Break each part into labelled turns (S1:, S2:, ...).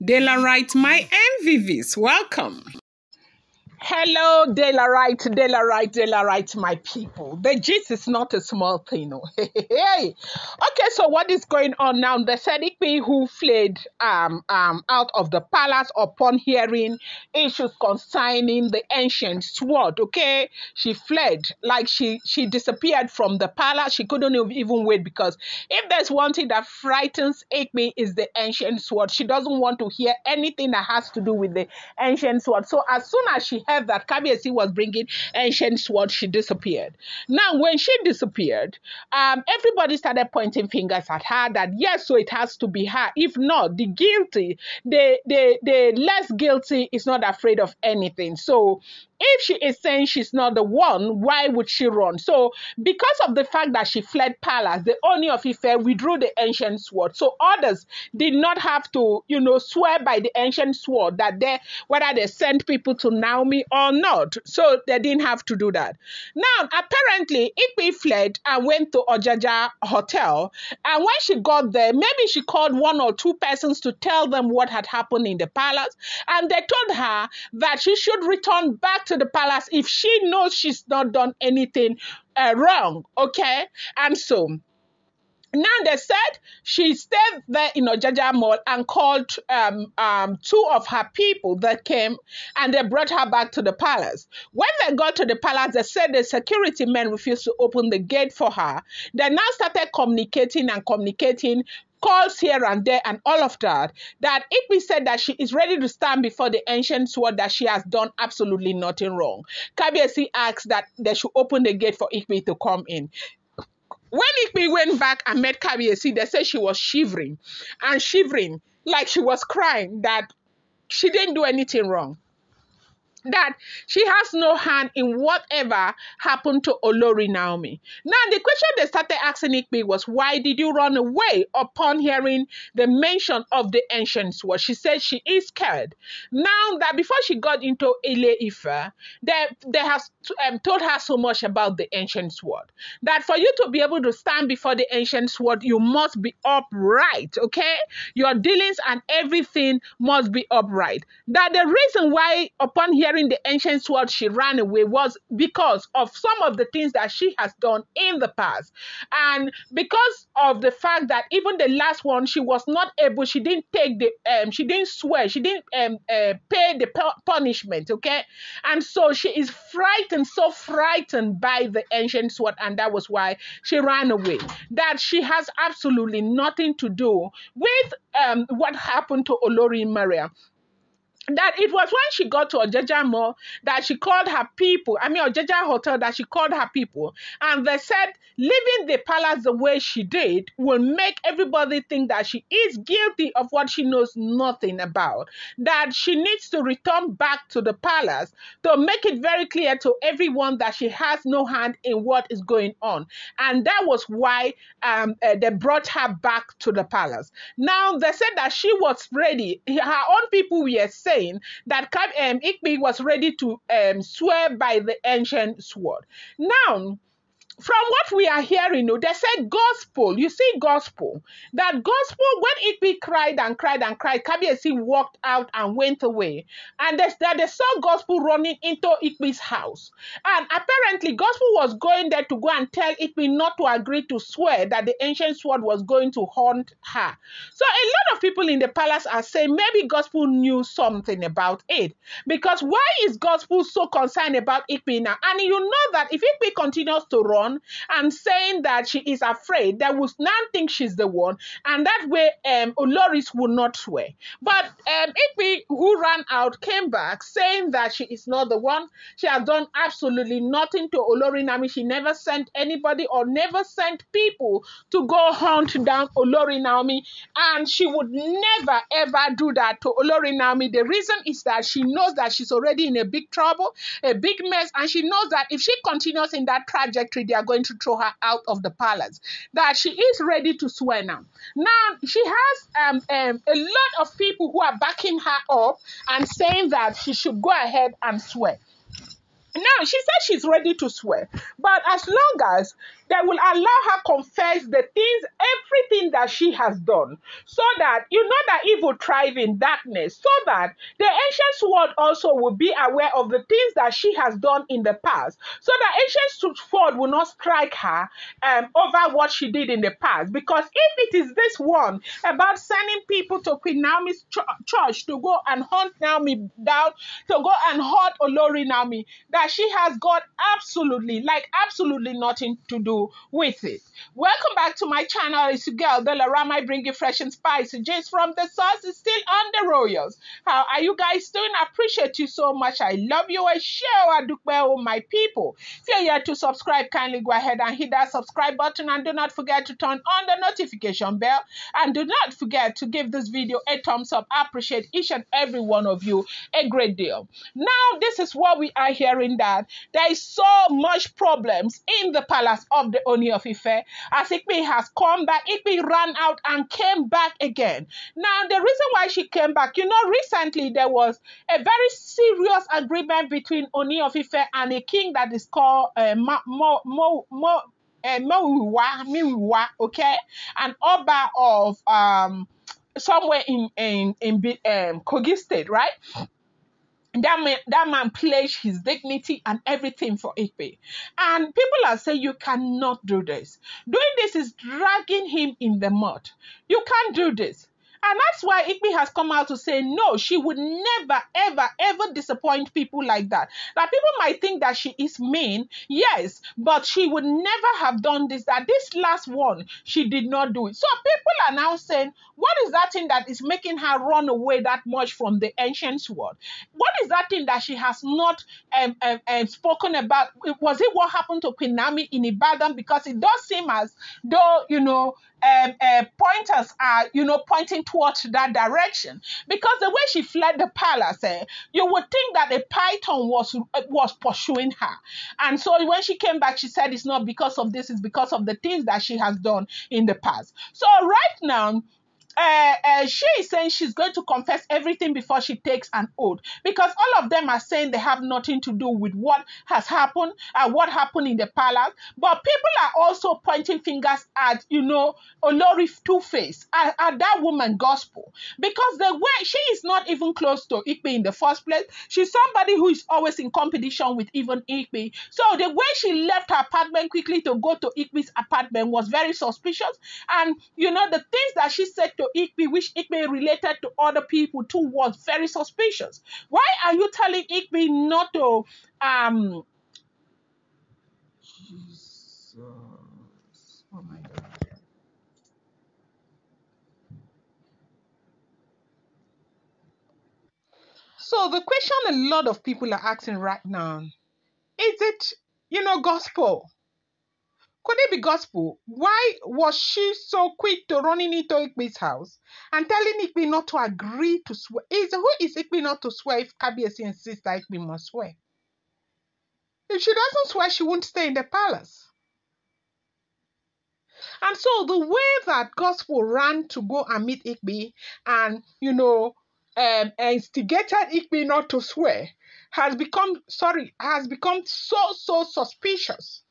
S1: Delarite, my MVVs, welcome.
S2: Hello, Delarite, my people. The gist is not a small thing. Hey. Okay, so what is going on now? The Sedikpi who fled out of the palace upon hearing issues concerning the ancient sword. Okay, she fled, like she disappeared from the palace. She couldn't even wait, because if there's one thing that frightens Ikpi is the ancient sword. She doesn't want to hear anything that has to do with the ancient sword. So as soon as she heard that Kabiyesi was bringing ancient sword, she disappeared. Now, when she disappeared, everybody started pointing fingers at her that yes, so it has to be her. If not, the guilty, the less guilty is not afraid of anything. So if she is saying she's not the one, why would she run? So because of the fact that she fled palace, the Ooni of Ife withdrew the ancient sword. So others did not have to, swear by the ancient sword that whether they sent people to Naomi or not. So they didn't have to do that. Now, apparently, Ikpi fled and went to Ojaja Hotel. And when she got there, maybe she called one or two persons to tell them what had happened in the palace. And they told her that she should return back to the palace if she knows she's not done anything wrong. Okay? And so now they said she stayed there in Ojaja Mall and called two of her people that came, and they brought her back to the palace. When they got to the palace, they said the security men refused to open the gate for her. They now started communicating, calls here and there and all of that, that Ikpi said that she is ready to stand before the ancient sword, that she has done absolutely nothing wrong. Kabiyesi asked that they should open the gate for Ikpi to come in. When Ikpi went back and met Kabiyesi, they said she was shivering, like she was crying, that she didn't do anything wrong, that she has no hand in whatever happened to Olori Naomi. Now, the question they started asking Ikpi was, why did you run away upon hearing the mention of the ancient sword? She said she is scared. Now, that before she got into Ile Ife, they have told her so much about the ancient sword, that for you to be able to stand before the ancient sword, you must be upright, okay? Your dealings and everything must be upright. That the reason why upon hearing the ancient sword she ran away was because of some of the things that she has done in the past, and because of the fact that even the last one, she was not able, she didn't take the she didn't swear, she didn't pay the punishment, okay? And so she is frightened, so frightened by the ancient sword, and that was why she ran away. That she has absolutely nothing to do with what happened to Olori Maria. That it was when she got to Ojaja Mall that she called her people, Ojaja Hotel, that she called her people, and they said leaving the palace the way she did will make everybody think that she is guilty of what she knows nothing about, that she needs to return back to the palace to make it very clear to everyone that she has no hand in what is going on. And that was why they brought her back to the palace. Now, they said that she was ready. Her own people were saying that Ikpi was ready to swear by the ancient sword. Now, from what we are hearing, they said gospel. You see gospel. That gospel, when Ikpi cried and cried and cried, Kabiyesi walked out and went away. And they saw gospel running into Ikpi's house. And apparently, gospel was going there to go and tell Ikpi not to agree to swear that the ancient sword was going to haunt her. So a lot of people in the palace are saying maybe gospel knew something about it. Because why is gospel so concerned about Ikpi now? And you know that if Ikpi continues to run and saying that she is afraid, they will now think she's the one, and that way Oloris will not swear. But Ikpi, who ran out, came back saying that she is not the one. She has done absolutely nothing to Olori Naomi. She never sent anybody or never sent people to go hunt down Olori Naomi, and she would never ever do that to Olori Naomi. The reason is that she knows that she's already in a big trouble, a big mess, and she knows that if she continues in that trajectory, they are going to throw her out of the palace. That she is ready to swear now. Now, she has a lot of people who are backing her up and saying that she should go ahead and swear. Now, she says she's ready to swear, but as long as They will allow her confess the things, everything that she has done, so that you know that evil thrive in darkness, so that the ancient sword also will be aware of the things that she has done in the past, so that ancient sword will not strike her over what she did in the past. Because if it is this one about sending people to Queen Naomi's church to go and hunt Naomi down, to go and hunt Olori Naomi, that she has got absolutely, like absolutely nothing to do with it. Welcome back to my channel. It's your girl, Bella Rama. I bring you fresh and spicy just from the source. It's still on the Royals. How are you guys doing? I appreciate you so much. I love you. I share my people. If you're here to subscribe, kindly go ahead and hit that subscribe button, and do not forget to turn on the notification bell, and do not forget to give this video a thumbs up. I appreciate each and every one of you a great deal. Now, this is what we are hearing, that there is so much problems in the palace of the Ooni of Ife. As Ife has come back, Ife ran out and came back again. Now, the reason why she came back, you know, recently there was a very serious agreement between Ooni of Ife and a king that is called Miwiwa, okay, an Oba of somewhere in Kogi State, right? That man pledged his dignity and everything for Ife. And people are saying you cannot do this. Doing this is dragging him in the mud. You can't do this. And that's why Ife has come out to say no, she would never, ever, ever disappoint people like that. That people might think that she is mean, yes, but she would never have done this, that this last one, she did not do it. So people are now saying, what is that thing that is making her run away that much from the ancient world? What is that thing that she has not spoken about? Was it what happened to Queen Naomi in Ibadan? Because it does seem as though, you know, pointers are, you know, pointing towards that direction. Because the way she fled the palace, you would think that a python was pursuing her. And so when she came back, she said it's not because of this, it's because of the things that she has done in the past. So right now, she is saying she's going to confess everything before she takes an oath, because all of them are saying they have nothing to do with what has happened and what happened in the palace. But people are also pointing fingers at, you know, Olori Two-Face, at that woman gospel, because the way she is not even close to Ife in the first place. She's somebody who is always in competition with even Ife. So the way she left her apartment quickly to go to Ife's apartment was very suspicious. And you know, the things that she said to Ife, which Ife related to other people too, was very suspicious. Why are you telling Ife not to Jesus. Oh my God. So the question a lot of people are asking right now, is it, you know, gospel? Could it be gospel? Why was she so quick to running into Ikpe's house and telling Ikpe not to agree to swear? Who is Ikpe not to swear if Kabiyesi insists that Ikpe must swear? If she doesn't swear, she won't stay in the palace. And so the way that gospel ran to go and meet Ikpe and, you know, instigated Ikpe not to swear has become so suspicious.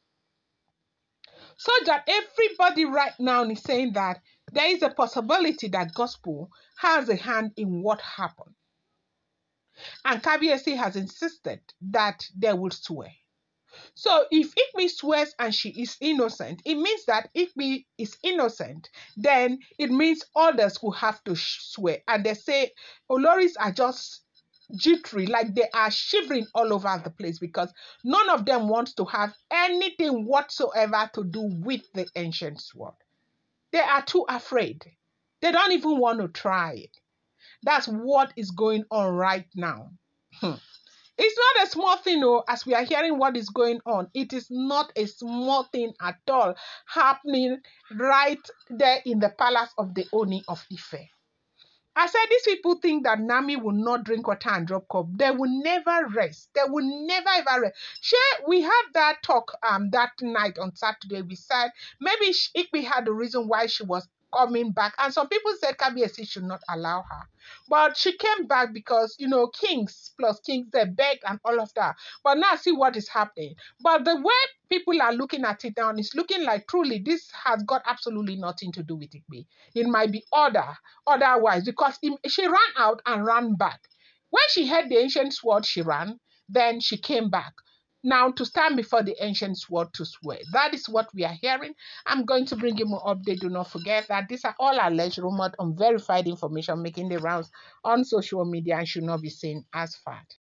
S2: So that everybody right now is saying that there is a possibility that gospel has a hand in what happened. And Kabiyesi has insisted that they will swear. So if Ikpe swears and she is innocent, it means that Ikpe is innocent. Then it means others will have to swear. And they say Oloris are just jittery, like they are shivering all over the place, because none of them wants to have anything whatsoever to do with the ancient sword. They are too afraid. They don't even want to try it. That's what is going on right now. It's not a small thing, though, as we are hearing what is going on. It is not a small thing at all happening right there in the palace of the Ooni of Ife. I said these people think that Nami will not drink water and drop cup. They will never rest. They will never ever rest. We had that talk that night on Saturday. We said maybe Ikpe had the reason why she was coming back. And some people said Kabiesi should not allow her. But she came back because, kings plus kings, they begged and all of that. But now see what is happening. But the way people are looking at it now is looking like truly this has got absolutely nothing to do with Igbe. It might be otherwise, because she ran out and ran back. When she heard the ancient sword, she ran, then she came back. Now to stand before the ancient sword to swear. That is what we are hearing. I'm going to bring you more update. Do not forget that these are all alleged, rumored, unverified information making the rounds on social media and should not be seen as fact.